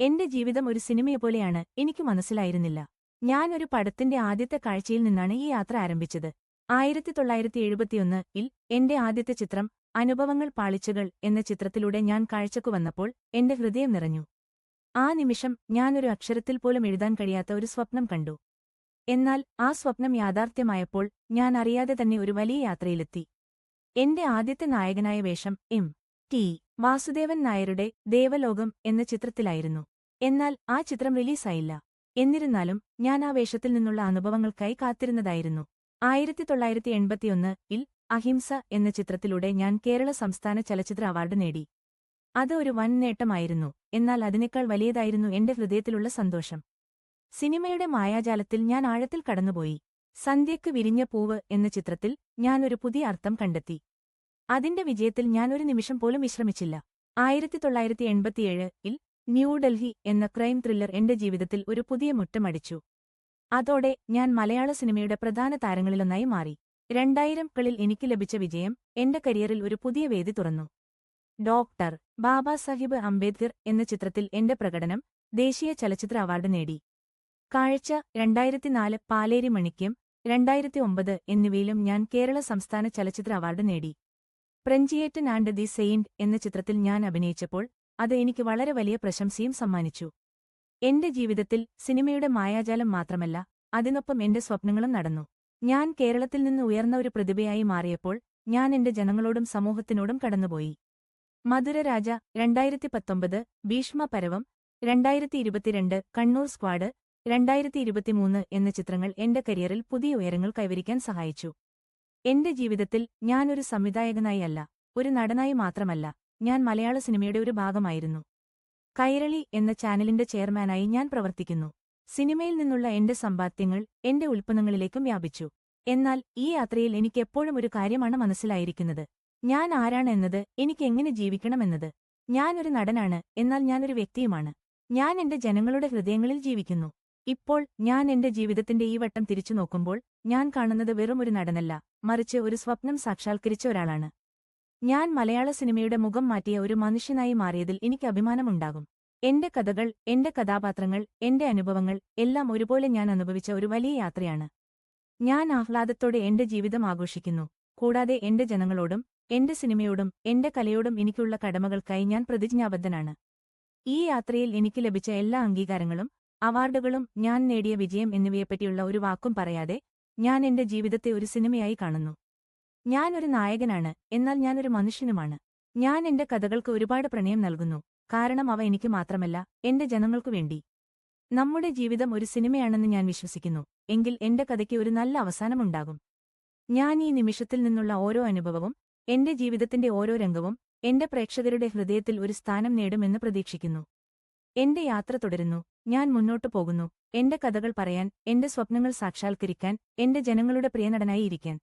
എന്റെ ജീവിതം ഒരു സിനിമയെപ്പോലെയാണ് എനിക്ക് മനസ്സിലായിരുന്നില്ല. ഞാൻ ഒരു പടത്തിന്റെ ആദ്യത്തെ കാഴ്ചയിൽ നിന്നാണ് ഈ യാത്ര ആരംഭിച്ചത്. 1971-ൽ എന്റെ ആദ്യത്തെ ചിത്രം അനുഭവങ്ങൾ പാളിച്ചകൾ എന്ന ചിത്രത്തിലൂടെ ഞാൻ കാഴ്ചക്കു വന്നപ്പോൾ എന്റെ ഹൃദയം നിറഞ്ഞു. ആ നിമിഷം ഞാനൊരു അക്ഷരത്തിൽ പോലും എഴുതാൻ കഴിയാത്ത ഒരു സ്വപ്നം കണ്ടു. എന്നാൽ ആ സ്വപ്നം യാഥാർത്ഥ്യമായപ്പോൾ ഞാൻ അറിയാതെ തന്നെ ഒരു വലിയ യാത്രയിലെത്തി. എന്റെ ആദ്യത്തെ നായകനായ വേഷം ടി. വാസുദേവൻ നായരുടെ ദേവലോകം എന്ന ചിത്രത്തിലായിരുന്നു. എന്നാൽ ആ ചിത്രം റിലീസായില്ല. എന്നിരുന്നാലും ഞാൻ ആ വേഷത്തിൽ നിന്നുള്ള അനുഭവങ്ങൾക്കായി കാത്തിരുന്നതായിരുന്നു. 1981-ൽ അഹിംസ എന്ന ചിത്രത്തിലൂടെ ഞാൻ കേരള സംസ്ഥാന ചലച്ചിത്ര അവാർഡ് നേടി. അത് ഒരു വൻ നേട്ടമായിരുന്നു. എന്നാൽ അതിനേക്കാൾ വലിയതായിരുന്നു എന്റെ ഹൃദയത്തിലുള്ള സന്തോഷം. സിനിമയുടെ മായാജാലത്തിൽ ഞാൻ ആഴത്തിൽ കടന്നുപോയി. സന്ധ്യയ്ക്ക് വിരിഞ്ഞ പൂവ് എന്ന ചിത്രത്തിൽ ഞാൻ ഒരു പുതിയ അർത്ഥം കണ്ടെത്തി. അതിന്റെ വിജയത്തിൽ ഞാൻ ഒരു നിമിഷം പോലും വിശ്രമിച്ചില്ല. 1987-ൽ ന്യൂഡൽഹി എന്ന ക്രൈം ത്രില്ലർ എന്റെ ജീവിതത്തിൽ ഒരു പുതിയ മുറ്റമടിച്ചു. അതോടെ ഞാൻ മലയാള സിനിമയുടെ പ്രധാന താരങ്ങളിലൊന്നായി മാറി. 2000-കളിൽ എനിക്ക് ലഭിച്ച വിജയം എന്റെ കരിയറിൽ ഒരു പുതിയ വേദി തുറന്നു. ഡോക്ടർ ബാബാസാഹിബ് അംബേദ്കർ എന്ന ചിത്രത്തിൽ എന്റെ പ്രകടനം ദേശീയ ചലച്ചിത്ര അവാർഡ് നേടി. കാഴ്ച 2004 പാലേരി മണിക്യം 2009 എന്നിവയിലും ഞാൻ കേരള സംസ്ഥാന ചലച്ചിത്ര അവാർഡ് നേടി. പ്രഞ്ചിയേറ്റൻ ആൻഡ് ദി സെയിന്റ് എന്ന ചിത്രത്തിൽ ഞാൻ അഭിനയിച്ചപ്പോൾ അത് എനിക്ക് വളരെ വലിയ പ്രശംസയും സമ്മാനിച്ചു. എന്റെ ജീവിതത്തിൽ സിനിമയുടെ മായാജാലം മാത്രമല്ല, അതിനൊപ്പം എന്റെ സ്വപ്നങ്ങളും നടന്നു. ഞാൻ കേരളത്തിൽ നിന്ന് ഉയർന്ന ഒരു പ്രതിഭയായി മാറിയപ്പോൾ ഞാൻ എന്റെ ജനങ്ങളോടും സമൂഹത്തിനോടും കടന്നുപോയി. മധുരരാജ 2019, ഭീഷ്മ പരവം 2022, കണ്ണൂർ സ്ക്വാഡ് 2023 എന്ന ചിത്രങ്ങൾ എന്റെ കരിയറിൽ പുതിയ ഉയരങ്ങൾ കൈവരിക്കാൻ സഹായിച്ചു. എന്റെ ജീവിതത്തിൽ ഞാനൊരു സംവിധായകനായി അല്ല, ഒരു നടനായി മാത്രമല്ല, ഞാൻ മലയാള സിനിമയുടെ ഒരു ഭാഗമായിരുന്നു. കൈരളി എന്ന ചാനലിന്റെ ചെയർമാനായി ഞാൻ പ്രവർത്തിക്കുന്നു. സിനിമയിൽ നിന്നുള്ള എന്റെ സമ്പാദ്യങ്ങൾ എന്റെ ഉൽപ്പന്നങ്ങളിലേക്കും വ്യാപിച്ചു. എന്നാൽ ഈ യാത്രയിൽ എനിക്കെപ്പോഴും ഒരു കാര്യമാണ് മനസ്സിലായിരിക്കുന്നത്. ഞാൻ ആരാണ് എന്നത്, എനിക്ക് എങ്ങനെ ജീവിക്കണമെന്നത്. ഞാനൊരു നടനാണ്, എന്നാൽ ഞാനൊരു വ്യക്തിയുമാണ്. ഞാൻ എന്റെ ജനങ്ങളുടെ ഹൃദയങ്ങളിൽ ജീവിക്കുന്നു. ഇപ്പോൾ ഞാൻ എന്റെ ജീവിതത്തിന്റെ ഈ വട്ടം തിരിച്ചു നോക്കുമ്പോൾ ഞാൻ കാണുന്നത് വെറും ഒരു നടനല്ല, മറിച്ച് ഒരു സ്വപ്നം സാക്ഷാത്കരിച്ച ഒരാളാണ്. ഞാൻ മലയാള സിനിമയുടെ മുഖം മാറ്റിയ ഒരു മനുഷ്യനായി മാറിയതിൽ എനിക്ക് അഭിമാനമുണ്ടാകും. എന്റെ കഥകൾ, എന്റെ കഥാപാത്രങ്ങൾ, എന്റെ അനുഭവങ്ങൾ എല്ലാം ഒരുപോലെ ഞാൻ അനുഭവിച്ച ഒരു വലിയ യാത്രയാണ്. ഞാൻ ആഹ്ലാദത്തോടെ എന്റെ ജീവിതം ആഘോഷിക്കുന്നു. കൂടാതെ എന്റെ ജനങ്ങളോടും എന്റെ സിനിമയോടും എന്റെ കലയോടും എനിക്കുള്ള കടമകൾക്കായി ഞാൻ പ്രതിജ്ഞാബദ്ധനാണ്. ഈ യാത്രയിൽ എനിക്ക് ലഭിച്ച എല്ലാ അംഗീകാരങ്ങളും, അവാർഡുകളും, ഞാൻ നേടിയ വിജയം എന്നിവയെപ്പറ്റിയുള്ള ഒരു വാക്കും പറയാതെ ഞാൻ എന്റെ ജീവിതത്തെ ഒരു സിനിമയായി കാണുന്നു. ഞാൻ ഒരു നായകനാണ്, എന്നാൽ ഞാനൊരു മനുഷ്യനുമാണ്. ഞാൻ എന്റെ കഥകൾക്ക് ഒരുപാട് പ്രണയം നൽകുന്നു, കാരണം അവ എനിക്ക് മാത്രമല്ല, എന്റെ ജനങ്ങൾക്കു വേണ്ടി. നമ്മുടെ ജീവിതം ഒരു സിനിമയാണെന്ന് ഞാൻ വിശ്വസിക്കുന്നു. എങ്കിൽ എന്റെ കഥയ്ക്ക് ഒരു നല്ല അവസാനമുണ്ടാകും. ഞാൻ ഈ നിമിഷത്തിൽ നിന്നുള്ള ഓരോ അനുഭവവും, എന്റെ ജീവിതത്തിന്റെ ഓരോ രംഗവും എന്റെ പ്രേക്ഷകരുടെ ഹൃദയത്തിൽ ഒരു സ്ഥാനം നേടുമെന്ന് പ്രതീക്ഷിക്കുന്നു. എന്റെ യാത്ര തുടരുന്നു. ഞാൻ മുന്നോട്ടു പോകുന്നു. എന്റെ കഥകൾ പറയാൻ, എന്റെ സ്വപ്നങ്ങൾ സാക്ഷാത്കരിക്കാൻ, എന്റെ ജനങ്ങളുടെ പ്രിയനടനായി ഇരിക്കാൻ.